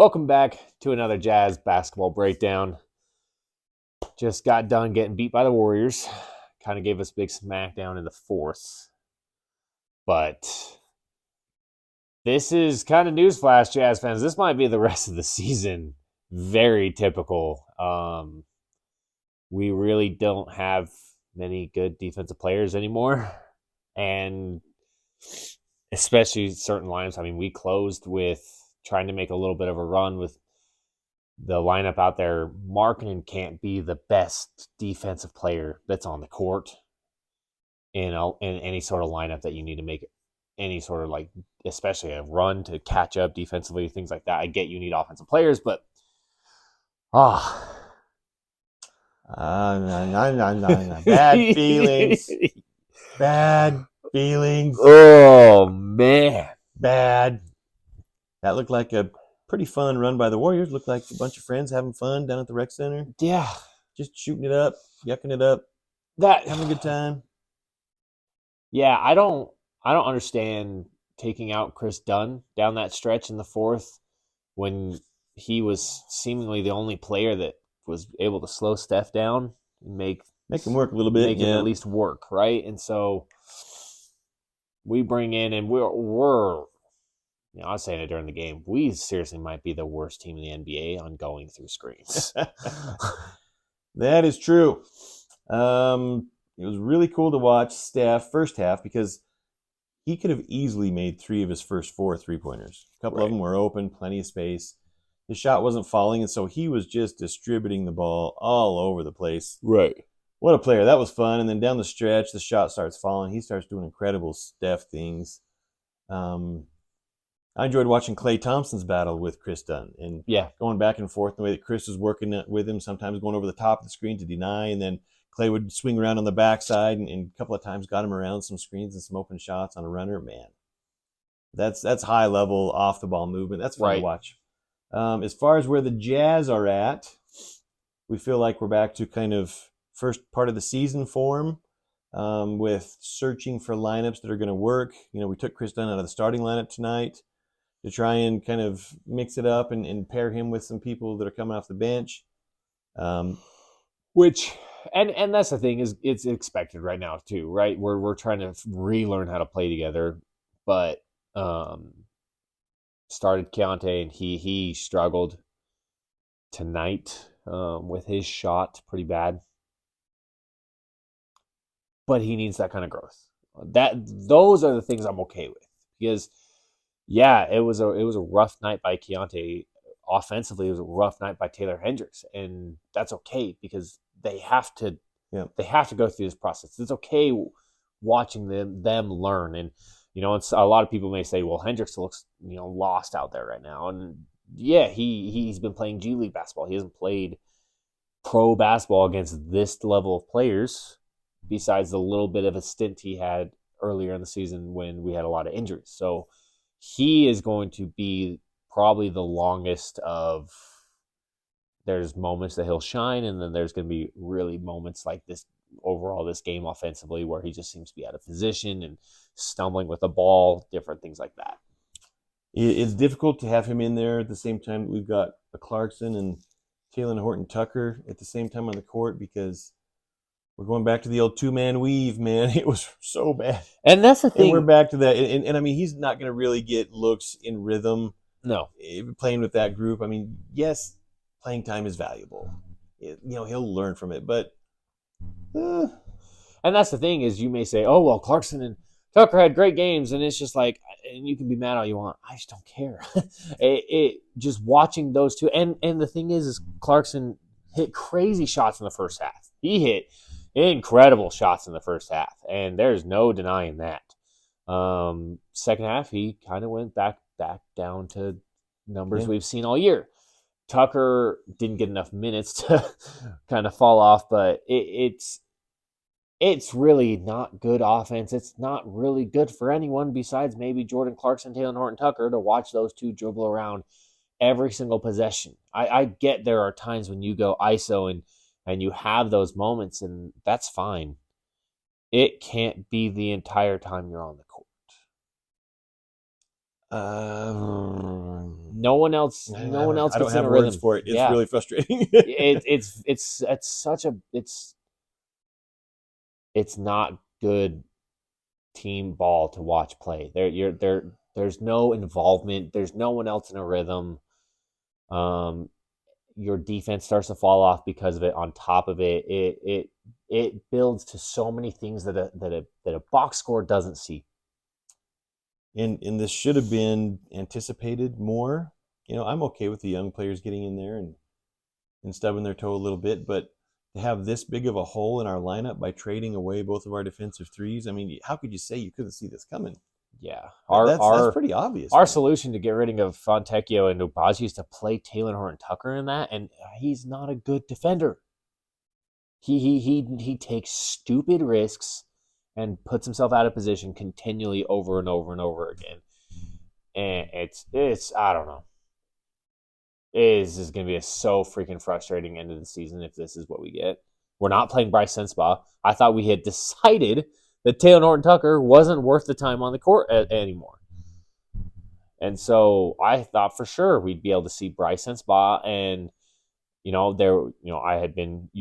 Welcome back to another Jazz basketball breakdown. Just got done getting beat by the Warriors. Kind of gave us a big smackdown in the fourth. But this is kind of newsflash, Jazz fans. This might be the rest of the season. Very typical. We really don't have many good defensive players anymore. And especially certain lineups. I mean, we closed with trying to make a little bit of a run with the lineup out there. Markkanen can't be the best defensive player that's on the court in any sort of lineup that you need to make any sort of especially a run to catch up defensively, things like that. I get you need offensive players, but no. Bad feelings. Bad feelings. Oh man, bad. That looked like a pretty fun run by the Warriors. Looked like a bunch of friends having fun down at the rec center. Yeah, just shooting it up, yucking it up, having a good time. Yeah, I don't understand taking out Chris Dunn down that stretch in the fourth when he was seemingly the only player that was able to slow Steph down and make him work a little bit, make him at least work, right? And so we bring in, and we're I was saying it during the game, we seriously might be the worst team in the NBA on going through screens. That is true. It was really cool to watch Steph first half because he could have easily made 3 of his first 4 3-pointers. A couple of them were open, plenty of space. His shot wasn't falling, and so he was just distributing the ball all over the place. Right. What a player. That was fun. And then down the stretch, the shot starts falling. He starts doing incredible Steph things. I enjoyed watching Klay Thompson's battle with Chris Dunn and going back and forth the way that Chris was working with him, sometimes going over the top of the screen to deny, and then Klay would swing around on the backside and a couple of times got him around some screens and some open shots on a runner. Man, that's high level off the ball movement. That's fun to watch. As far as where the Jazz are at, we feel like we're back to kind of first part of the season form with searching for lineups that are going to work. We took Chris Dunn out of the starting lineup tonight to try and kind of mix it up and pair him with some people that are coming off the bench. Which that's the thing, is it's expected right now too, right? We're trying to relearn how to play together, but started Keontae and he struggled tonight with his shot pretty bad, but he needs that kind of growth. Those are the things I'm okay with, because it was a rough night by Keontae. Offensively, it was a rough night by Taylor Hendricks, and that's okay because they have to go through this process. It's okay watching them learn. And it's a lot of people may say, well, Hendricks looks lost out there right now, and he's been playing G League basketball. He hasn't played pro basketball against this level of players besides the little bit of a stint he had earlier in the season when we had a lot of injuries. So he is going to be probably the longest of, there's moments that he'll shine, and then there's going to be really moments like this overall, this game offensively, where he just seems to be out of position and stumbling with the ball, different things like that. It's difficult to have him in there at the same time that we've got a Clarkson and Talen Horton-Tucker at the same time on the court, because we're going back to the old 2-man weave, man. It was so bad. And that's the thing. And we're back to that. And I mean, he's not going to really get looks in rhythm. No. Playing with that group. I mean, yes, playing time is valuable. He'll learn from it. But and that's the thing, is you may say, oh, well, Clarkson and Tucker had great games, and it's just like, and you can be mad all you want. I just don't care. Just watching those two. And the thing is Clarkson hit crazy shots in the first half. He hit incredible shots in the first half, and there's no denying that. Second half, he kind of went back down to numbers we've seen all year. Tucker didn't get enough minutes to kind of fall off, but it's really not good offense. It's not really good for anyone besides maybe Jordan Clarkson, Talen Horton-Tucker, to watch those two dribble around every single possession. I get there are times when you go ISO and you have those moments, and that's fine. It can't be the entire time you're on the court. No one else I gets don't in have a words rhythm. for it. It's Yeah. really frustrating. It's not good team ball to watch play. There's no involvement. There's no one else in a rhythm. Your defense starts to fall off because of it. On top of it, it builds to so many things that a box score doesn't see. And this should have been anticipated more. I'm okay with the young players getting in there and stubbing their toe a little bit, but to have this big of a hole in our lineup by trading away both of our defensive threes, I mean, how could you say you couldn't see this coming? Yeah, that's pretty obvious. Our solution to get rid of Fontecchio and Agbaji is to play Taylor Horton-Tucker in that, and he's not a good defender. He takes stupid risks and puts himself out of position continually over and over and over again. And it's I don't know. This is going to be a so freaking frustrating end of the season if this is what we get. We're not playing Bryce Sensabaugh. I thought we had decided that Taylor Horton-Tucker wasn't worth the time on the court anymore. And so I thought for sure we'd be able to see Bryce Sensabaugh, and you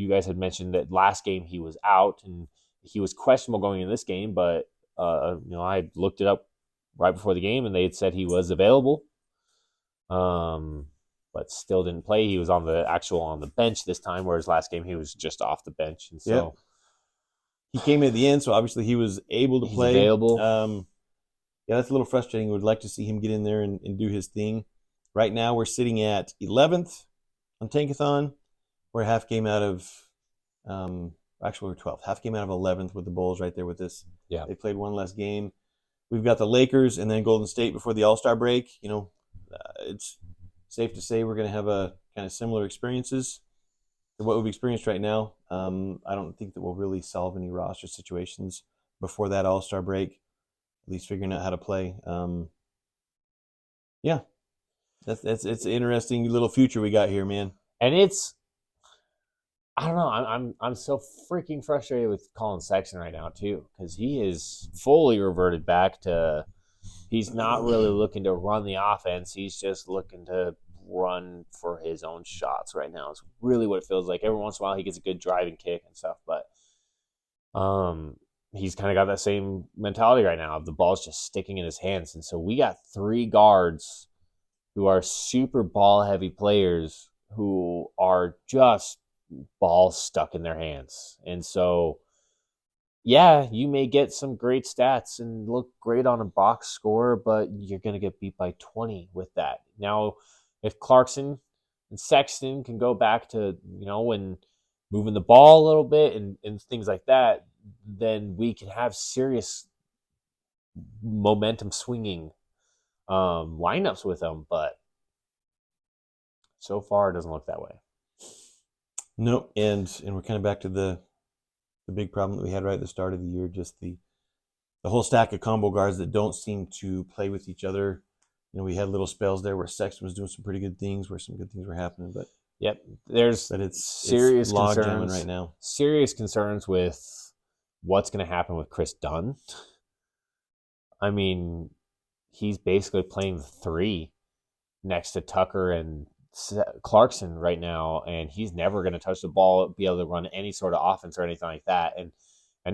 guys had mentioned that last game he was out and he was questionable going in this game, but I looked it up right before the game and they had said he was available. But still didn't play. He was on the bench this time, whereas last game he was just off the bench, and so he came in at the end. So obviously he was able to play. Available. Yeah, that's a little frustrating. We'd like to see him get in there and do his thing. Right now we're sitting at 11th on Tankathon. We're a half game out of, actually we're 12th. Half game out of 11th with the Bulls right there with us. Yeah, they played one less game. We've got the Lakers and then Golden State before the All-Star break. It's safe to say we're going to have a kind of similar experiences to what we've experienced right now. I don't think that we'll really solve any roster situations before that All-Star break, at least figuring out how to play. Yeah, it's an interesting little future we got here, man. and I don't know. I'm so freaking frustrated with Colin Sexton right now too, because he is fully reverted back to. He's not really looking to run the offense. He's just looking to run for his own shots right now. It's really what it feels like. Every once in a while he gets a good driving kick and stuff, but he's kind of got that same mentality right now. The ball's just sticking in his hands. And so we got 3 guards who are super ball heavy players who are just ball stuck in their hands. And so yeah, you may get some great stats and look great on a box score, but you're going to get beat by 20 with that. Now, if Clarkson and Sexton can go back to, when moving the ball a little bit and things like that, then we can have serious momentum swinging lineups with them. But so far, it doesn't look that way. Nope. And we're kind of back to the big problem that we had right at the start of the year, just the whole stack of combo guards that don't seem to play with each other. We had little spells there where Sexton was doing some pretty good things, where some good things were happening, but it's serious concerns right now. Serious concerns with what's going to happen with Chris Dunn. I mean, he's basically playing the 3 next to Tucker and Clarkson right now, and he's never going to touch the ball, be able to run any sort of offense or anything like that. And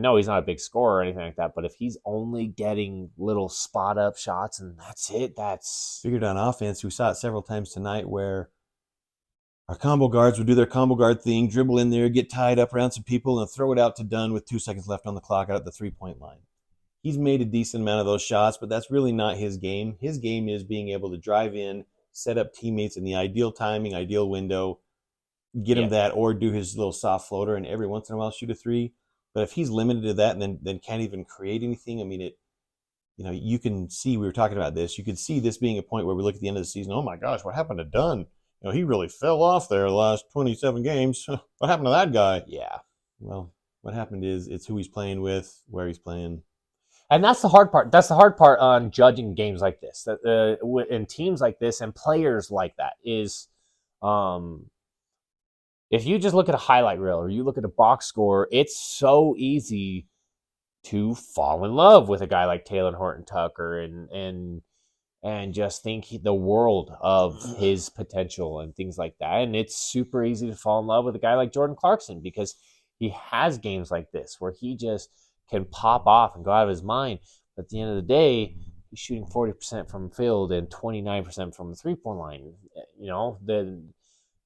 no, he's not a big scorer or anything like that, but if he's only getting little spot up shots and that's it, that's figured on offense. We saw it several times tonight where our combo guards would do their combo guard thing, dribble in there, get tied up around some people, and throw it out to Dunn with 2 seconds left on the clock out at the 3-point line. He's made a decent amount of those shots, but that's really not his game. His game is being able to drive in, set up teammates in the ideal timing, ideal window, get him that, or do his little soft floater, and every once in a while shoot a 3. But if he's limited to that and then can't even create anything, I mean, you can see, we were talking about this, you could see this being a point where we look at the end of the season, oh my gosh, what happened to Dunn? He really fell off there the last 27 games. What happened to that guy? Yeah. Well, what happened is it's who he's playing with, where he's playing. And that's the hard part. That's the hard part on judging games like this, and teams like this and players like that is, if you just look at a highlight reel or you look at a box score, it's so easy to fall in love with a guy like Taylor Horton-Tucker and and just think the world of his potential and things like that. And it's super easy to fall in love with a guy like Jordan Clarkson because he has games like this where he just can pop off and go out of his mind. But at the end of the day, he's shooting 40% from field and 29% from the three-point line. Then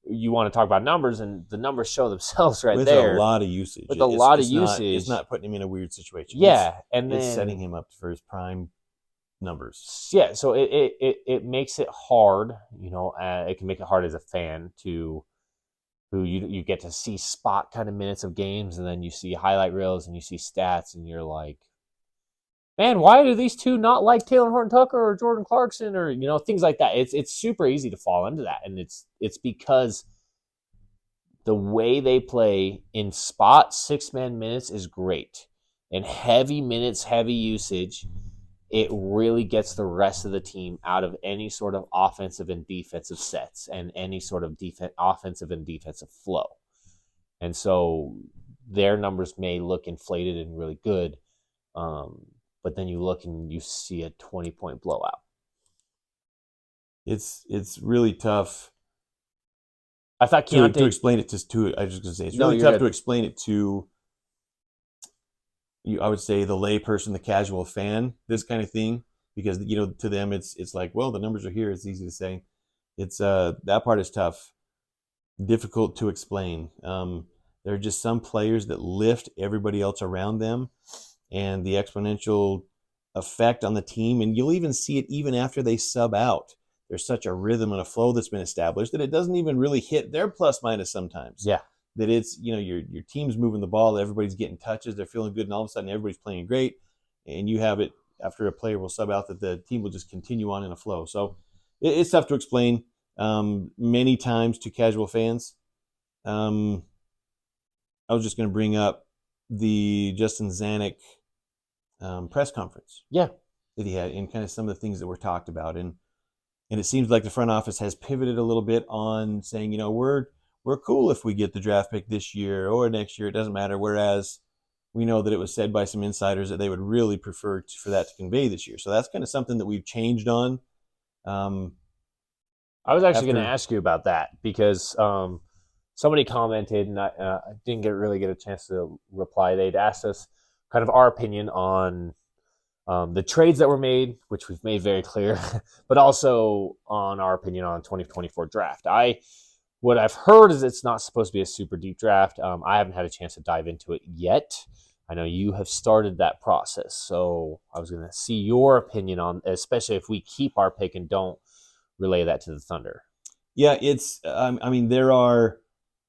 you want to talk about numbers, and the numbers show themselves right with there. With a lot of usage. It's not putting him in a weird situation. Yeah, it's setting him up for his prime numbers. Yeah, so it makes it hard. It can make it hard as a fan who you get to see spot kind of minutes of games, and then you see highlight reels and you see stats, and you're like, man, why do these two not like Taylor Horton-Tucker or Jordan Clarkson or things like that? It's super easy to fall into that, and it's because the way they play in spot 6-man minutes is great. In heavy minutes, heavy usage, it really gets the rest of the team out of any sort of offensive and defensive sets and any sort of offensive and defensive flow. And so their numbers may look inflated and really good, but then you look and you see a 20-point blowout. It's really tough. I thought to explain it to. I was just gonna say it's really tough to explain it to. I would say the layperson, the casual fan, this kind of thing, because to them it's like, well, the numbers are here. It's easy to say. It's that part is tough, difficult to explain. There are just some players that lift everybody else around them, and the exponential effect on the team, and you'll even see it even after they sub out. There's such a rhythm and a flow that's been established that it doesn't even really hit their plus minus sometimes. Yeah. That it's, your team's moving the ball, everybody's getting touches, they're feeling good, and all of a sudden everybody's playing great. And you have it after a player will sub out that the team will just continue on in a flow. So it's tough to explain many times to casual fans. I was just going to bring up the Justin Zanuck press conference. Yeah. That he had, and kind of some of the things that were talked about. And it seems like the front office has pivoted a little bit on saying, we're cool if we get the draft pick this year or next year. It doesn't matter. Whereas we know that it was said by some insiders that they would really prefer for that to convey this year. So that's kind of something that we've changed on. I was actually going to ask you about that because somebody commented, and I didn't really get a chance to reply. They'd asked us kind of our opinion on the trades that were made, which we've made very clear, but also on our opinion on 2024 draft. What I've heard is it's not supposed to be a super deep draft. I haven't had a chance to dive into it yet. I know you have started that process, so I was going to see your opinion on, especially if we keep our pick and don't relay that to the Thunder. Yeah, it's. There are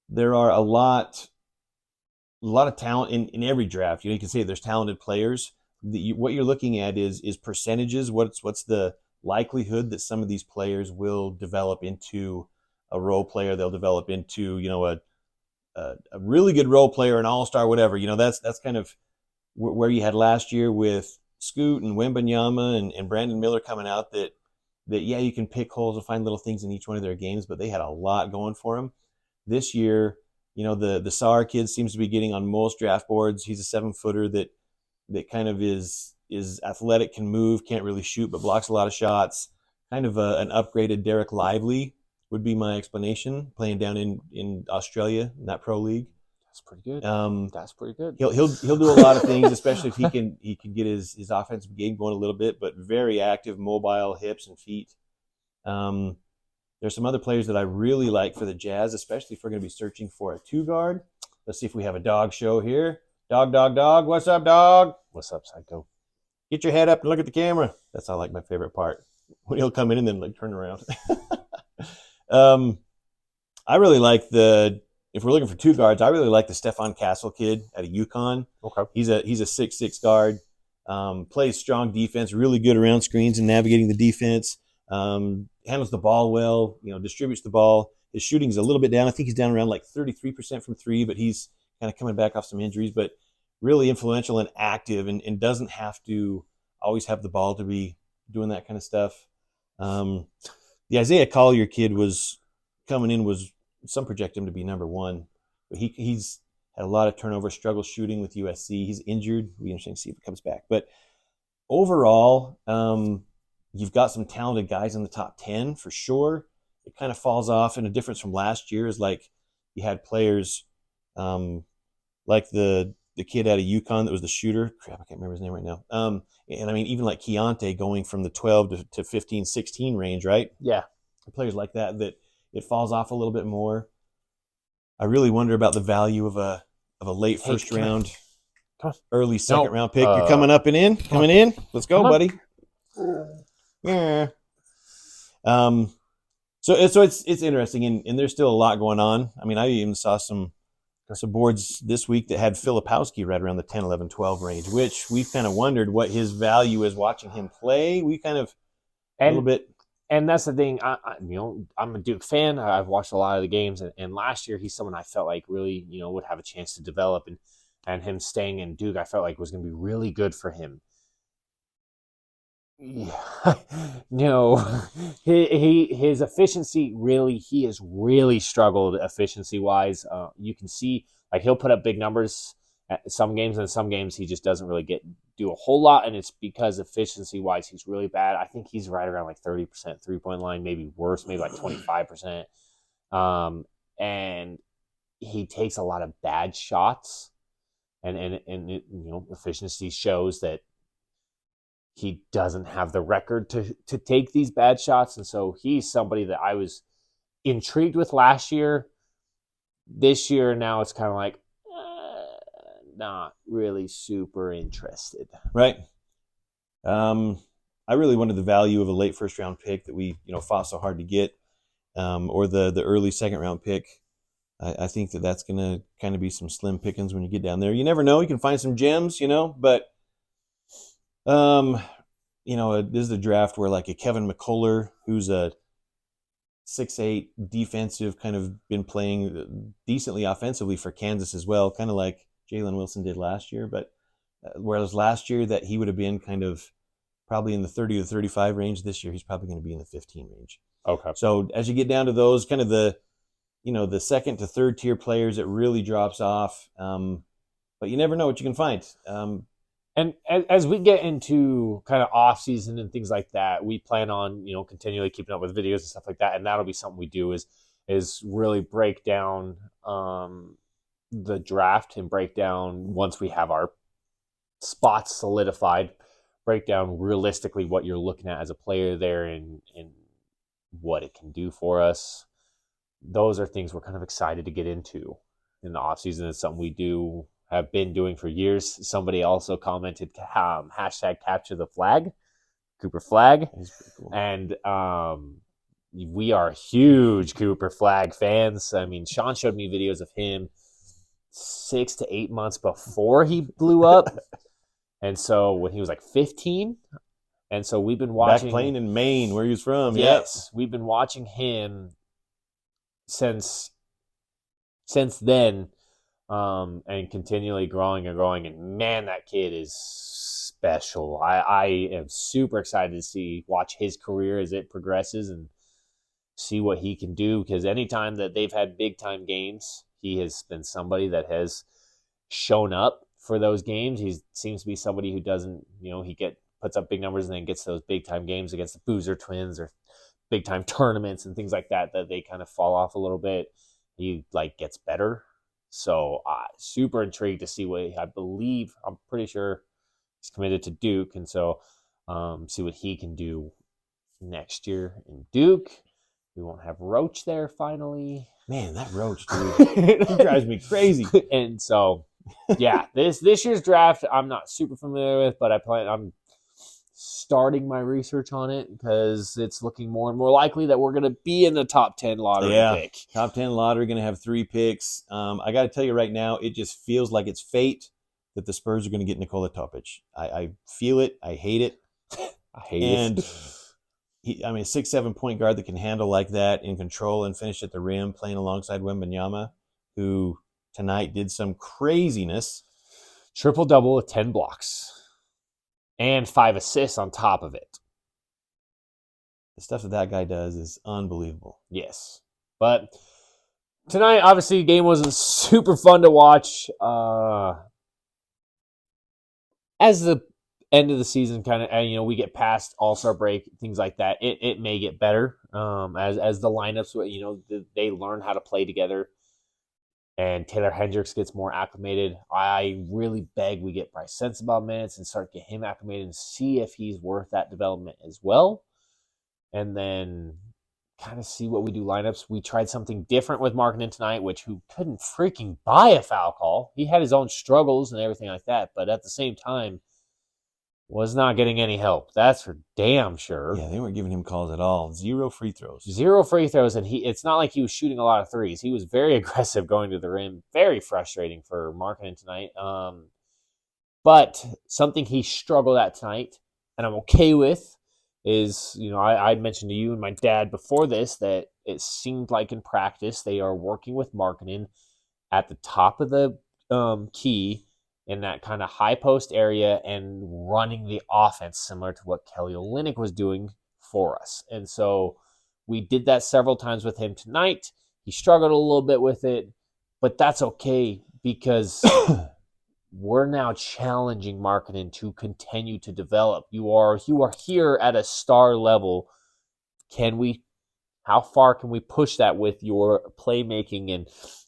a lot of talent in every draft. You can say there's talented players. What you're looking at is percentages. What's the likelihood that some of these players will develop into a role player? They'll develop into a really good role player, an all-star, whatever. That's kind of where you had last year with Scoot and Wembanyama and Brandon Miller coming out. That yeah, you can pick holes and find little things in each one of their games, but they had a lot going for them. This year, the Sarr kid seems to be getting on most draft boards. He's a 7-footer that kind of is athletic, can move, can't really shoot, but blocks a lot of shots. Kind of an upgraded Derek Lively would be my explanation, playing down in Australia in that pro league. That's pretty good. That's pretty good. He'll do a lot of things, especially if he can get his offensive game going a little bit, but very active, mobile hips and feet. There's some other players that I really like for the Jazz, especially if we're going to be searching for a 2-guard. Let's see if we have a dog show here. Dog. What's up, dog? What's up, Psycho? Get your head up and look at the camera. That's all, like, my favorite part. When he'll come in and then turn around. I really like if we're looking for 2 guards, I really like the Stephon Castle kid out of UConn. Okay. He's a 6'6" guard. Plays strong defense, really good around screens and navigating the defense. Handles the ball well, distributes the ball. His shooting's a little bit down. I think he's down around like 33% from 3, but he's kind of coming back off some injuries, but really influential and active and doesn't have to always have the ball to be doing that kind of stuff. The Isaiah Collier kid was coming in, some project him to be number 1, but he's had a lot of turnover, struggle shooting with USC. He's injured. We'll be interesting to see if it comes back. But overall, you've got some talented guys in the top 10 for sure. It kind of falls off. And a difference from last year is like you had players like the kid out of UConn that was the shooter. Crap, I can't remember his name right now. And I mean, even like Keontae going from the 12 to 15, 16 range, right? Yeah. Players like that it falls off a little bit more. I really wonder about the value of a late first round, early second round pick. You're coming up and in, coming in. Let's go, buddy. Yeah. So it's interesting, and there's still a lot going on. I mean, I even saw some boards this week that had Filipowski right around the 10, 11, 12 range, which we've kind of wondered what his value is watching him play. We kind of a little bit. And that's the thing. I'm a Duke fan. I've watched a lot of the games, and last year he's someone I felt like really, would have a chance to develop, and him staying in Duke, I felt like was going to be really good for him. No, his efficiency he has really struggled efficiency wise. You can see like he'll put up big numbers at some games, and some games he just doesn't really do a whole lot, and it's because efficiency wise he's really bad. I think he's right around like 30% 3-point line, maybe worse, maybe like 25%. And he takes a lot of bad shots, and efficiency shows that he doesn't have the record to take these bad shots. And so he's somebody that I was intrigued with last year. This year, now it's kind of like, not really super interested. Right. I really wanted the value of a late first round pick that we, fought so hard to get, or the early second round pick. I think that's going to kind of be some slim pickings when you get down there. You never know. You can find some gems, but this is a draft where like a Kevin McCullough, who's a 6'8" defensive, kind of been playing decently offensively for Kansas as well, kind of like Jalen Wilson did last year. But whereas last year that he would have been kind of probably in the 30 to 35 range, this year he's probably going to be in the 15 range. Okay. So as you get down to those kind of the second to third tier players, it really drops off. But you never know what you can find. And as we get into kind of off season and things like that, we plan on, continually keeping up with videos and stuff like that. And that'll be something we do is really break down the draft and break down, once we have our spots solidified, break down realistically what you're looking at as a player there and what it can do for us. Those are things we're kind of excited to get into in the off season. It's something we have been doing for years. Somebody also commented hashtag capture the flag, Cooper Flag. That's pretty cool. And we are huge Cooper Flag fans. I mean, Sean showed me videos of him 6 to 8 months before he blew up. And so when he was like 15. And so we've been watching. Back playing in Maine, where he was from. Yes. Yep. We've been watching him since then. And continually growing and growing, and man, that kid is special. I am super excited to watch his career as it progresses and see what he can do, because anytime that they've had big time games, he has been somebody that has shown up for those games. He seems to be somebody who doesn't, puts up big numbers and then gets those big time games against the Boozer Twins or big time tournaments and things like that they kind of fall off a little bit. He gets better. So super intrigued to see I'm pretty sure he's committed to Duke. And so see what he can do next year in Duke. We won't have Roach there finally. Man, that Roach, dude, he drives me crazy. And so, yeah, this year's draft I'm not super familiar with, but I'm starting my research on it because it's looking more and more likely that we're going to be in the top 10 lottery pick. Top 10 lottery, going to have 3 picks. I got to tell you right now, it just feels like it's fate that the Spurs are going to get Nikola Topic. I feel it. I hate it. I hate it. And a 6'7" point guard that can handle like that, in control and finish at the rim, playing alongside Wembanyama, who tonight did some craziness. Triple-double with 10 blocks. And 5 assists on top of it. The stuff that guy does is unbelievable. Yes. But tonight, obviously, the game wasn't super fun to watch. As end of the season, kind of, and we get past All-Star break, things like that, it may get better as the lineups, they learn how to play together, and Taylor Hendricks gets more acclimated. I really beg we get Bryce Sensabaugh minutes and start get him acclimated and see if he's worth that development as well. And then kind of see what we do lineups. We tried something different with Markkanen tonight, who couldn't freaking buy a foul call. He had his own struggles and everything like that, but at the same time, was not getting any help. That's for damn sure. Yeah, they weren't giving him calls at all. 0 free throws. 0 free throws, and it's not like he was shooting a lot of threes. He was very aggressive going to the rim. Very frustrating for Markkanen tonight. But something he struggled at tonight, and I'm okay with, is, I mentioned to you and my dad before this that it seemed like in practice they are working with Markkanen at the top of the key in that kind of high post area and running the offense similar to what Kelly Olynyk was doing for us. And so we did that several times with him tonight. He struggled a little bit with it, but that's okay because we're now challenging Markkanen to continue to develop. You are here at a star level. How far can we push that with your playmaking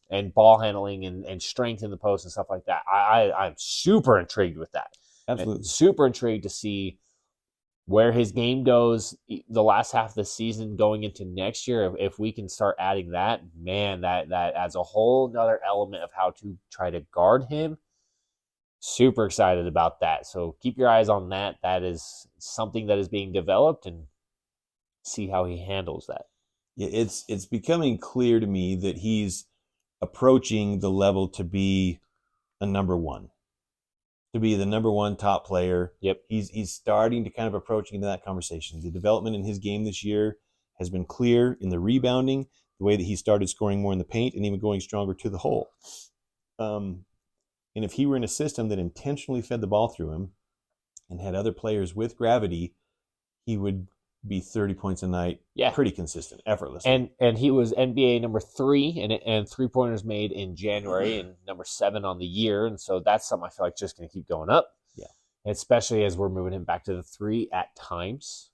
and ball handling and strength in the post and stuff like that? I'm super intrigued with that. Absolutely. And super intrigued to see where his game goes the last half of the season going into next year. If we can start adding that, man, that adds a whole nother element of how to try to guard him. Super excited about that. So keep your eyes on that. That is something that is being developed, and see how he handles that. Yeah, it's becoming clear to me that he's approaching the level to be a number one, to be the number one top player. Yep. He's starting to kind of approach into that conversation. The development in his game this year has been clear in the rebounding, the way that he started scoring more in the paint and even going stronger to the hole. And if he were in a system that intentionally fed the ball through him and had other players with gravity, he would be 30 points a night, pretty consistent, effortlessly. And he was NBA number 3 and 3-pointers made in January and number 7 on the year. And so that's something I feel like just going to keep going up. Yeah. Especially as we're moving him back to the 3 at times.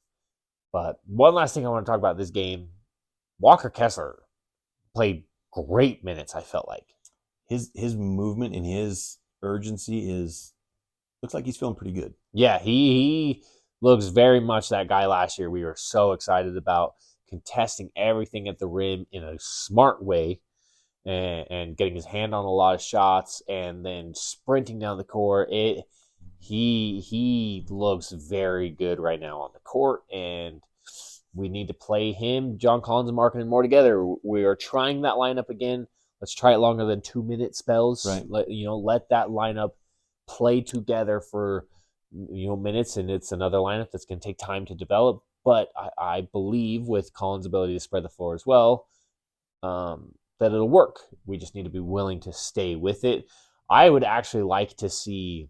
But one last thing I want to talk about this game, Walker Kessler played great minutes, I felt like. His movement and his urgency looks like he's feeling pretty good. Yeah, he looks very much that guy last year we were so excited about, contesting everything at the rim in a smart way and getting his hand on a lot of shots and then sprinting down the court. He looks very good right now on the court, and we need to play him, John Collins, and Markkanen more together. We are trying that lineup again. Let's try it longer than 2-minute spells. Right. Let that lineup play together for minutes, and it's another lineup that's going to take time to develop. But I believe with Collins' ability to spread the floor as well, that it'll work. We just need to be willing to stay with it. I would actually like to see,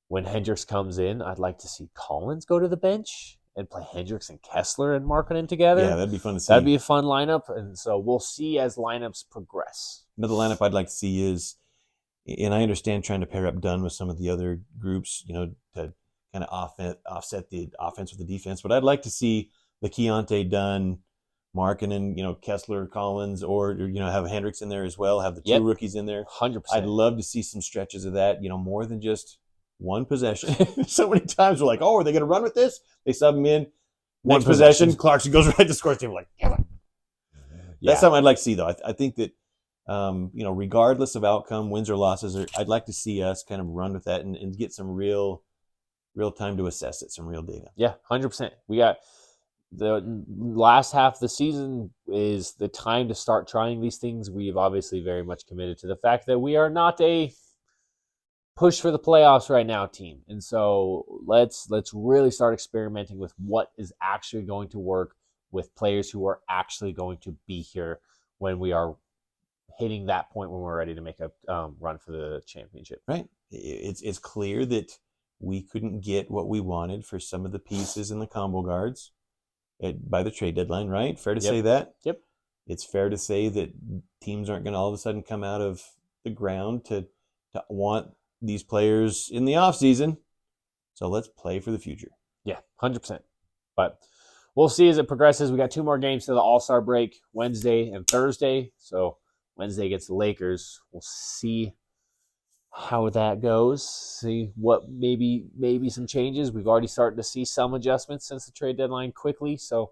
when Hendricks comes in, I'd like to see Collins go to the bench and play Hendricks and Kessler and Markkanen together. Yeah, that'd be fun to see. That'd be a fun lineup, and so we'll see as lineups progress. Another lineup I'd like to see is, and I understand trying to pair up Dunn with some of the other groups, to kind of offset the offense with the defense, but I'd like to see the Keontae, Dunn, Markkanen, Kessler, Collins, or have Hendricks in there as well, have the two rookies in there. 100%. I'd love to see some stretches of that, more than just one possession. So many times we're like, oh, are they going to run with this? They sub him in. Next possession, Clarkson goes right to score team. We're like, damn it. That's something I'd like to see, though. I think that, regardless of outcome, wins or losses, I'd like to see us kind of run with that and get some real time to assess it, some real data. Yeah, 100%. We got the last half of the season is the time to start trying these things. We've obviously very much committed to the fact that we are not a push for the playoffs right now team. And so let's really start experimenting with what is actually going to work with players who are actually going to be here when we are hitting that point when we're ready to make a run for the championship. Right. It's clear that we couldn't get what we wanted for some of the pieces in the combo guards by the trade deadline, right? Fair to say that? Yep. It's fair to say that teams aren't going to all of a sudden come out of the ground to want these players in the offseason. So let's play for the future. Yeah, 100%. But we'll see as it progresses. We got 2 more games to the All-Star break, Wednesday and Thursday. So Wednesday against the Lakers. We'll see how that goes. See what maybe some changes. We've already started to see some adjustments since the trade deadline quickly. So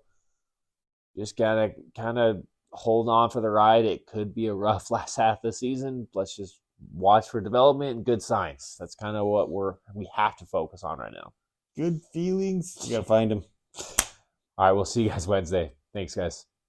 just gotta kind of hold on for the ride. It could be a rough last half of the season. Let's just watch for development and good signs. That's kind of what we have to focus on right now. Good feelings. You gotta find them. All right, we'll see you guys Wednesday. Thanks, guys.